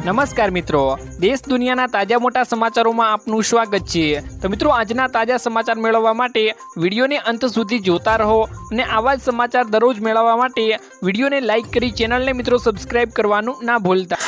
નમસ્કાર મિત્રો, દેશ દુનિયાના તાજા મોટા સમાચારોમાં આપનું સ્વાગત છે। તો મિત્રો, આજના તાજા સમાચાર મેળવવા માટે વિડીયોને અંત સુધી જોતા રહો અને આવા જ સમાચાર દરરોજ મેળવવા માટે વિડીયોને લાઇક કરી ચેનલને મિત્રો સબસ્ક્રાઇબ કરવાનું ના ભૂલતા।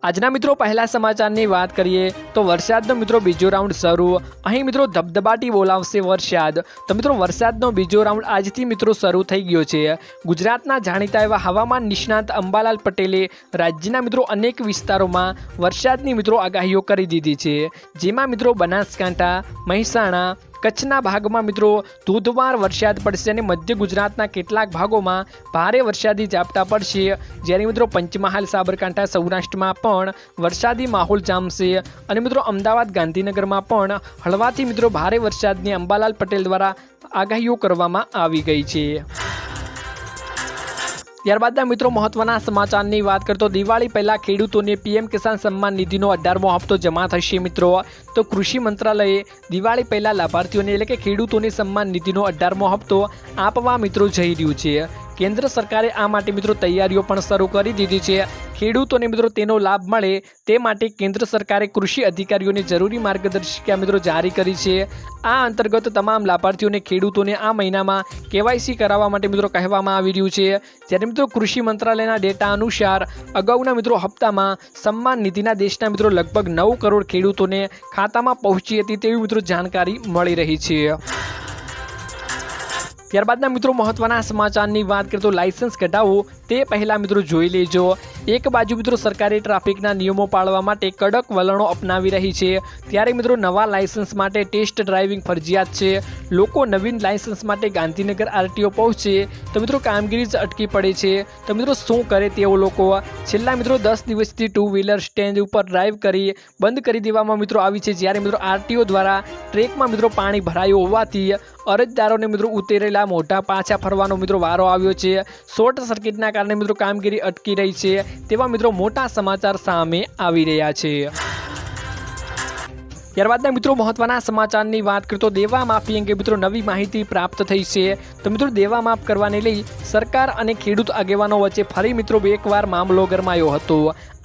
આજના મિત્રો પહેલા સમાચારની વાત કરીએ તો વરસાદનો મિત્રો બીજો રાઉન્ડ શરૂ। અહીં મિત્રો ધબધબાટી બોલાવશે વરસાદ। તો મિત્રો વરસાદનો બીજો રાઉન્ડ આજથી મિત્રો શરૂ થઈ ગયો છે। ગુજરાતના જાણીતા એવા હવામાન નિષ્ણાત અંબાલાલ પટેલે રાજ્યના મિત્રો અનેક વિસ્તારોમાં વરસાદની મિત્રો આગાહીઓ કરી દીધી છે, જેમાં મિત્રો બનાસકાંઠા, મહેસાણા, કચ્છના ભાગમાં મિત્રો ધોધમાર વરસાદ પડશે અને મધ્ય ગુજરાતના કેટલાક ભાગોમાં ભારે વરસાદી ઝાપટા પડશે, જ્યારે મિત્રો પંચમહાલ, સાબરકાંઠા, સૌરાષ્ટ્રમાં પણ વરસાદી માહોલ જામશે અને મિત્રો અમદાવાદ, ગાંધીનગરમાં પણ હળવાથી મિત્રો ભારે વરસાદની અંબાલાલ પટેલ દ્વારા આગાહીઓ કરવામાં આવી ગઈ છે। ત્યારબાદના મિત્રો મહત્વના સમાચારની વાત કરતો દિવાળી પહેલા ખેડૂતોને પીએમ કિસાન સન્માન નિધિનો 18મો હપ્તો જમા થશે। મિત્રો તો કૃષિ મંત્રાલયે દિવાળી પહેલા લાભાર્થીઓને એટલે કે ખેડૂતોને સન્માન નિધિનો 18મો હપ્તો આપવા મિત્રો જઈ રહ્યું છે। કેન્દ્ર સરકારે આ માટે મિત્રો તૈયારીઓ પણ શરૂ કરી દીધી છે। ખેડૂતોને મિત્રો તેનો લાભ મળે તે માટે કેન્દ્ર સરકારે કૃષિ અધિકારીઓને જરૂરી માર્ગદર્શિકા મિત્રો જારી કરી છે। આ અંતર્ગત તમામ લાભાર્થીઓને ખેડૂતોને આ મહિનામાં કેવાયસી કરાવવા માટે મિત્રો કહેવામાં આવી રહ્યું છે। જ્યારે મિત્રો કૃષિ મંત્રાલયના ડેટા અનુસાર અગાઉના મિત્રો હપ્તામાં સન્માન નિધિના દેશના મિત્રો લગભગ 9 કરોડ ખેડૂતોને ખાતામાં પહોંચી હતી તેવી મિત્રો જાણકારી મળી રહી છે। ત્યારબાદના મિત્રો મહત્વના સમાચારની વાત કરીએ તો લાયસન્સ કઢાવવું તે પહેલાં મિત્રો જોઈ લેજો। એક બાજુ મિત્રો સરકારે ટ્રાફિકના નિયમો પાળવા માટે કડક વલણો અપનાવી રહી છે, ત્યારે મિત્રો નવા લાયસન્સ માટે ટેસ્ટ ડ્રાઇવિંગ ફરજિયાત છે। લોકો નવીન લાયસન્સ માટે ગાંધીનગર આરટીઓ પહોંચે તો મિત્રો કામગીરી જ અટકી પડે છે। તો મિત્રો શું કરે તેઓ લોકો? છેલ્લા મિત્રો 10 દિવસથી 2 વ્હીલર સ્ટેન્ડ ઉપર ડ્રાઇવ કરી બંધ કરી દેવામાં મિત્રો આવી છે, જ્યારે મિત્રો આરટીઓ દ્વારા ટ્રેકમાં મિત્રો પાણી ભરાયું હોવાથી અરજદારોને મિત્રો ઉતરેલા મોઢા પાછા ફરવાનો મિત્રો વારો આવ્યો છે। શોર્ટ સર્કિટના કારણે મિત્રો કામગીરી અટકી રહી છે તેવા મિત્રો મોટા સમાચાર સામે આવી રહ્યા છે। ત્યારબાદના મિત્રો મહત્વના સમાચારની વાત કરીએ તો દેવા માફી અંગે મિત્રો નવી માહિતી પ્રાપ્ત થઈ છે। તો મિત્રો દેવા માફ કરવાને લઈ સરકાર અને ખેડૂત આગેવાનો વચ્ચે ફરી મિત્રો એકવાર મામલો ગરમાયો હતો।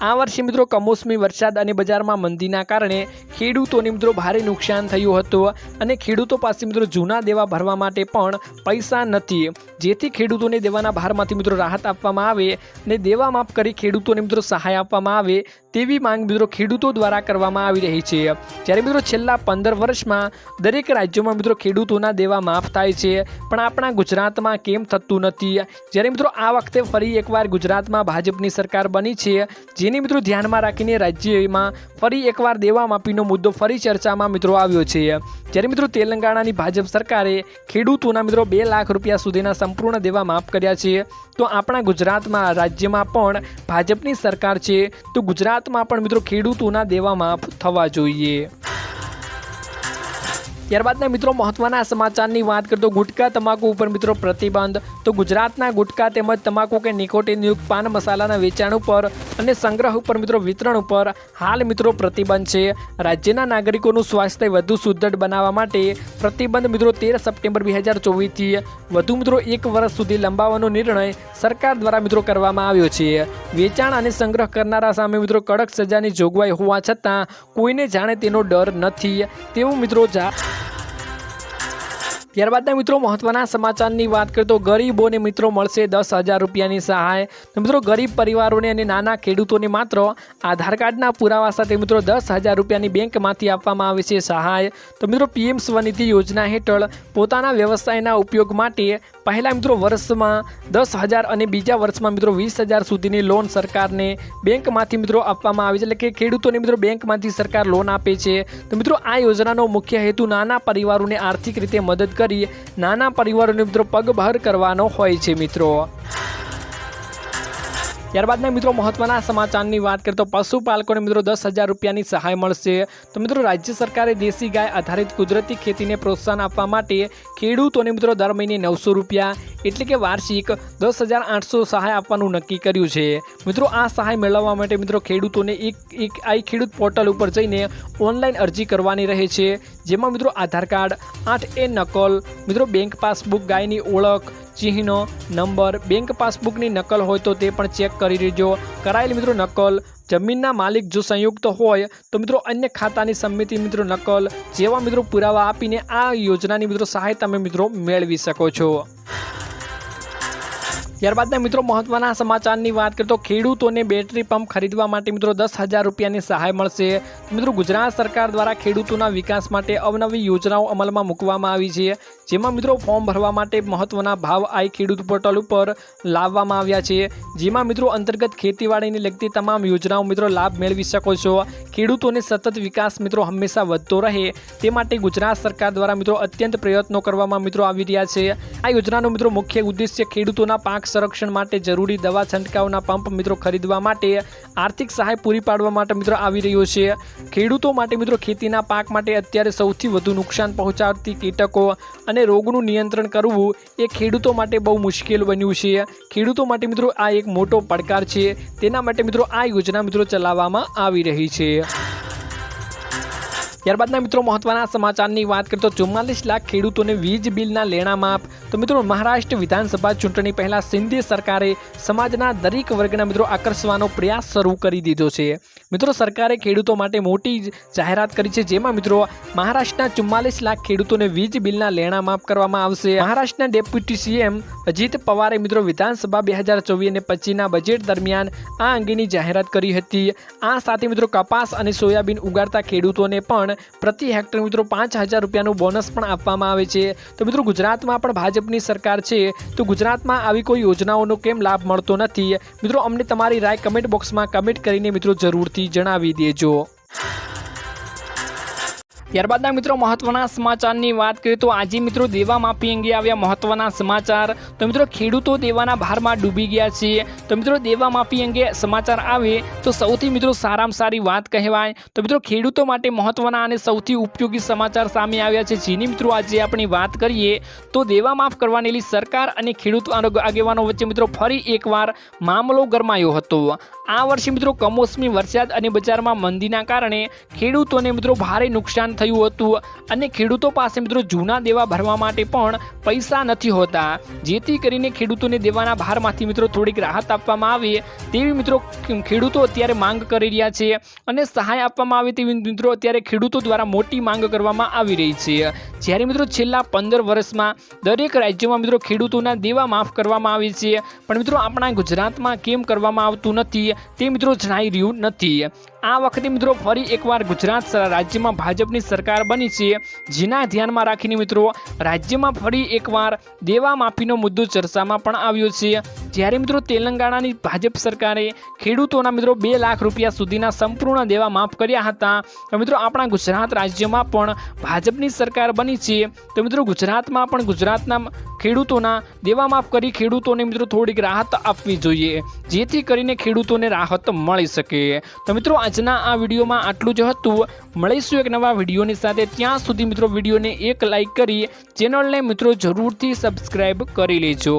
આ વર્ષે મિત્રો કમોસમી વરસાદ અને બજારમાં મંદીના કારણે ખેડૂતોને મિત્રો ભારે નુકસાન થયું હતું અને ખેડૂતો પાસે મિત્રો જૂના દેવા ભરવા માટે પણ પૈસા નથી, જેથી ખેડૂતોને દેવાના ભારમાંથી મિત્રો રાહત આપવામાં આવે અને દેવા માફ કરી ખેડૂતોને મિત્રો સહાય આપવામાં આવે તેવી માંગ મિત્રો ખેડૂતો દ્વારા કરવામાં આવી રહી છે। જ્યારે મિત્રો છેલ્લા 15 વર્ષમાં દરેક રાજ્યોમાં મિત્રો ખેડૂતોના દેવા માફ થાય છે, પણ આપણા ગુજરાતમાં કેમ થતું નથી? જ્યારે મિત્રો આ વખતે ફરી એકવાર ગુજરાતમાં ભાજપની સરકાર બની છે, જેને મિત્રો ધ્યાનમાં રાખીને રાજ્યમાં ફરી એકવાર દેવા માફીનો મુદ્દો ફરી ચર્ચામાં મિત્રો આવ્યો છે। જ્યારે મિત્રો તેલંગાણાની ભાજપ સરકારે ખેડૂતોના મિત્રો 2 લાખ રૂપિયા સુધીના સંપૂર્ણ દેવા માફ કર્યા છે, તો આપણા ગુજરાતમાં રાજ્યમાં પણ ભાજપની સરકાર છે, તો ગુજરાતમાં પણ મિત્રો ખેડૂતોના દેવા માફ થવા જોઈએ। ત્યારબાદના મિત્રો મહત્વના સમાચારની વાત કરીએ તો ગુટખા તમાકુ ઉપર મિત્રો પ્રતિબંધ। તો ગુજરાતના ગુટખા તેમજ તમાકુ કે નિકોટિનયુક્ત પાન મસાલાના વેચાણ ઉપર અને સંગ્રહ ઉપર મિત્રો વિતરણ ઉપર હાલ મિત્રો પ્રતિબંધ છે। રાજ્યના નાગરિકોનું સ્વાસ્થ્ય વધુ સુદૃઢ બનાવવા માટે પ્રતિબંધ મિત્રો 13 સપ્ટેમ્બર 2024થી વધુ મિત્રો 1 વર્ષ સુધી લંબાવવાનો નિર્ણય સરકાર દ્વારા મિત્રો કરવામાં આવ્યો છે। વેચાણ અને સંગ્રહ કરનારા સામે મિત્રો કડક સજાની જોગવાઈ હોવા છતાં કોઈને જાણે તેનો ડર નથી તેવું મિત્રો ત્યારબાદના મિત્રો મહત્વના સમાચારની વાત કરીએ તો ગરીબોને મિત્રો મળશે 10,000 રૂપિયાની સહાય। તો મિત્રો ગરીબ પરિવારોને અને નાના ખેડૂતોને માત્ર આધાર કાર્ડના પુરાવા સાથે મિત્રો 10,000 રૂપિયાની બેંકમાંથી આપવામાં આવે છે સહાય। તો મિત્રો પીએમ સ્વનિધિ યોજના હેઠળ પોતાના વ્યવસાયના ઉપયોગ માટે પહેલા મિત્રો વર્ષમાં 10,000 અને બીજા વર્ષમાં મિત્રો 20,000 સુધીની લોન સરકારને બેંકમાંથી મિત્રો આપવામાં આવે છે, એટલે કે ખેડૂતોને મિત્રો બેંકમાંથી સરકાર લોન આપે છે। તો મિત્રો આ યોજનાનો મુખ્ય હેતુ નાના પરિવારોને આર્થિક રીતે મદદ કરી નાના પરિવારોને મિત્રો પગભર કરવાનો હોય છે મિત્રો। ત્યારબાદના મિત્રો મહત્વના સમાચારની વાત કરીએ તો પશુપાલકોને મિત્રો 10,000 રૂપિયાની સહાય મળશે। તો મિત્રો રાજ્ય સરકારે દેશી ગાય આધારિત કુદરતી ખેતીને પ્રોત્સાહન આપવા માટે ખેડૂતોને મિત્રો દર મહિને 900 રૂપિયા એટલે કે વાર્ષિક 10,800 સહાય આપવાનું નક્કી કર્યું છે। મિત્રો આ સહાય મેળવવા માટે મિત્રો ખેડૂતોને એક ખેડૂત પોર્ટલ ઉપર જઈને ઓનલાઈન અરજી કરવાની રહે છે, જેમાં મિત્રો આધાર કાર્ડ 8A નકલ, મિત્રો બેંક પાસબુક, ગાયની ઓળખ, ચિહ્ન, નંબર, બેંક પાસબુકની નકલ હોય તો તે પણ ચેક કરી લેજો. કરાયેલી મિત્રો નકલ, જમીનના માલિક જો સંયુક્ત હોય તો મિત્રો અન્ય ખાતાની સંમતિ મિત્રો નકલ જેવા મિત્રો પુરાવા આપીને આ યોજનાની મિત્રો સહાય તમે મિત્રો મેળવી શકો છો. ત્યારબાદના મિત્રો મહત્વના સમાચારની વાત કરીએ તો ખેડૂતોને બેટરી પંપ ખરીદવા માટે મિત્રો 10,000 રૂપિયાની સહાય મળશે. મિત્રો ગુજરાત સરકાર દ્વારા ખેડૂતોના વિકાસ માટે અવનવી યોજનાઓ અમલમાં મૂકવામાં આવી છે, જેમાં મિત્રો ફોર્મ ભરવા માટે મહત્વના ભાવ આઈ ખેડૂત પોર્ટલ ઉપર લાવવામાં આવ્યા છે, જેમાં મિત્રો અંતર્ગત ખેતીવાડીને લગતી તમામ યોજનાઓ મિત્રો લાભ મેળવી શકો છો. ખેડૂતોને સતત વિકાસ મિત્રો હંમેશા વધતો રહે તે માટે ગુજરાત સરકાર દ્વારા મિત્રો અત્યંત પ્રયત્નો કરવામાં મિત્રો આવી રહ્યા છે. આ યોજનાનો મિત્રો મુખ્ય ઉદ્દેશ્ય ખેડૂતોના પાક સંરક્ષણ માટે જરૂરી દવા છંટકાવના પંપ મિત્રો ખરીદવા માટે આર્થિક સહાય પૂરી પાડવા માટે મિત્રો આવી રહ્યો છે. ખેડૂતો માટે મિત્રો ખેતીના પાક માટે અત્યારે સૌથી વધુ નુકસાન પહોંચાડતી કીટકો અને રોગનું નિયંત્રણ કરવું એ ખેડૂતો માટે બહુ મુશ્કેલ બન્યું છે. ખેડૂતો માટે મિત્રો આ એક મોટો પડકાર છે. તેના માટે મિત્રો આ યોજના મિત્રો ચલાવવામાં આવી રહી છે. ત્યારબાદના મિત્રો મહત્વના સમાચારની વાત કરીએ તો 44 લાખ ખેડૂતોને વીજ બિલના લેણા માફ. તો મિત્રો મહારાષ્ટ્ર વિધાનસભા ચૂંટણી પહેલા શિંદે સરકારે સમાજના દરેક વર્ગના મિત્રો આકર્ષવાનો પ્રયાસ શરૂ કરી દીધો છે. મિત્રો સરકારે ખેડૂતો માટે મોટી જાહેરાત કરી છે, જેમાં મિત્રો મહારાષ્ટ્રના 44 લાખ ખેડૂતોને વીજ બિલના લેણા માફ કરવામાં આવશે. મહારાષ્ટ્રના ડેપ્યુટી સીએમ અજીત પવારે મિત્રો વિધાનસભા 2024 અને 25ના બજેટ દરમિયાન આ અંગેની જાહેરાત કરી હતી. આ સાથે મિત્રો કપાસ અને સોયાબીન ઉગાડતા ખેડૂતોને પણ પ્રતિ હેક્ટર મિત્રો 5,000 રૂપિયાનું બોનસ પણ આપવામાં આવે છે. તો મિત્રો ગુજરાતમાં પણ ભાજપની સરકાર છે, તો ગુજરાતમાં આવી કોઈ યોજનાઓનો કેમ લાભ મળતો નથી? મિત્રો અમને તમારી રાય કમેન્ટ બોક્સમાં કમેન્ટ કરીને મિત્રો જરૂરથી જણાવી દેજો. ત્યારબાદના મિત્રો મહત્વના સમાચારની વાત કરીએ તો આજે મિત્રો દેવા માફી અંગે આવ્યા મહત્વના સમાચાર. તો મિત્રો ખેડૂતો દેવાના ભારમાં ડૂબી ગયા છે. તો મિત્રો દેવા માફી અંગે સમાચાર આવે તો સૌથી મિત્રો સારામાં સારી વાત કહેવાય. તો મિત્રો ખેડૂતો માટે મહત્વના અને સૌથી ઉપયોગી સમાચાર સામે આવ્યા છે, જેની મિત્રો આજે આપણે વાત કરીએ તો દેવા માફ કરવાની સરકાર અને ખેડૂત આગેવાનો વચ્ચે મિત્રો ફરી એકવાર મામલો ગરમાયો હતો. આ વર્ષે મિત્રો કમોસમી વરસાદ અને બજારમાં મંદીના કારણે ખેડૂતોને મિત્રો ભારે નુકસાન થયું હતું અને ખેડૂતો પાસે મિત્રો જૂના દેવા ભરવા માટે પણ પૈસા નથી હોતા, જેથી કરીને ખેડૂતોને દેવાના ભારમાંથી મિત્રો થોડીક રાહત આપવામાં આવે તેવી મિત્રો ખેડૂતો અત્યારે માંગ કરી રહ્યા છે અને સહાય આપવામાં આવે તેવી મિત્રો અત્યારે ખેડૂતો દ્વારા મોટી માંગ કરવામાં આવી રહી છે. જ્યારે મિત્રો છેલ્લા 15 વર્ષમાં દરેક રાજ્યમાં મિત્રો ખેડૂતોના દેવા માફ કરવામાં આવે છે, પણ મિત્રો આપણા ગુજરાતમાં કેમ કરવામાં આવતું નથી તે મિત્રો જણાઈ રહ્યું નથી. આ વખતે મિત્રો ફરી એકવાર ગુજરાત રાજ્યમાં ભાજપની સરકાર બની છે, જેના ધ્યાનમાં રાખીને મિત્રો રાજ્યમાં ફરી એકવાર દેવા માફીનો મુદ્દો ચર્ચામાં પણ આવ્યો છે. જ્યારે મિત્રો તેલંગાણાની ભાજપ સરકારે ખેડૂતોના મિત્રો 2 લાખ રૂપિયા સુધીના સંપૂર્ણ દેવા માફ કર્યા હતા, તો મિત્રો આપણા ગુજરાત રાજ્યમાં પણ ભાજપની સરકાર બની છે, તો મિત્રો ગુજરાતમાં પણ ગુજરાતના ખેડૂતોના દેવા માફ કરી ખેડૂતોને મિત્રો થોડીક રાહત આપવી જોઈએ, જેથી કરીને ખેડૂતોને રાહત મળી શકે. તો મિત્રો આજના આ વિડીયોમાં આટલું જ હતું. મળીશું એક નવા વિડીયોની સાથે. ત્યાં સુધી મિત્રો વિડીયોને એક લાઈક કરી ચેનલને મિત્રો જરૂરથી સબસ્ક્રાઈબ કરી લેજો.